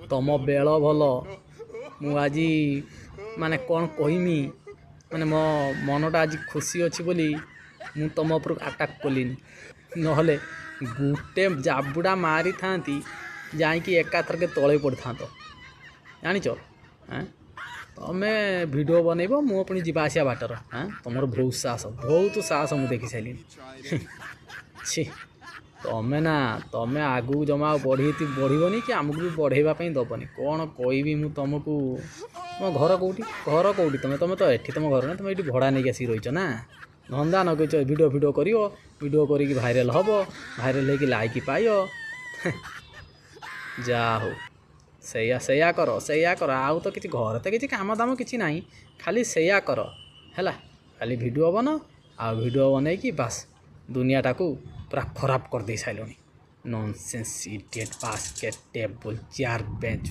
ତମ ବେଳ ଭଲ ମୁଁ ଆଜି ମାନେ କ'ଣ କହିମି ମାନେ ମୋ ମନଟା ଆଜି ଖୁସି ଅଛି ବୋଲି ମୁଁ ତମ ଉପରକୁ ଆଟାକ୍ କଲିନି ନହେଲେ ଗୋଟେ ଜାବୁଡ଼ା ମାରିଥାନ୍ତି ଯାଇକି ଏକାଥରକେ ତଳେ ପଡ଼ିଥାନ୍ତ ଜାଣିଛ ତମେ ଭିଡ଼ିଓ ବନେଇବ ମୁଁ ପୁଣି ଯିବା ଆସିବା ବାଟର ତମର ବହୁତ ସାହସ ମୁଁ ଦେଖି ସାରିଲିଣି ଛି ତମେ ଆଗକୁ ଜମା ଆଉ ବଢ଼ିବନି କି ଆମକୁ ବି ବଢ଼େଇବା ପାଇଁ ଦେବନି କ'ଣ କହିବି ମୁଁ ତମକୁ ତମ ଘର କେଉଁଠି ତମେ ତ ଏଠି ତମ ଘର ନା ତମେ ଏଠି ଭଡ଼ା ନେଇକି ଆସିକି ରହିଛ ନା ଧନ୍ଦା ନଗେଇଛ ଭିଡ଼ିଓ କରିବ ଭିଡ଼ିଓ କରିକି ଭାଇରାଲ୍ ହେବ ଭାଇରାଲ୍ ହେଇକି ଲାଇକ୍ ପାଇବ ଯାହା ହଉ ସେଇଆ କର ଆଉ ତ କିଛି ଘରେ ତ କିଛି କାମ ଦାମ କିଛି ନାହିଁ ଖାଲି ସେଇଆ କର ହେଲା ଖାଲି ଭିଡ଼ିଓ ଆଉ ଭିଡ଼ିଓ ବନେଇକି ବାସ୍ ଦୁନିଆଟାକୁ ପୁରା ଖରାପ କରିଦେଇ ସାରିଲଣି nonsense idiot basket table chair bench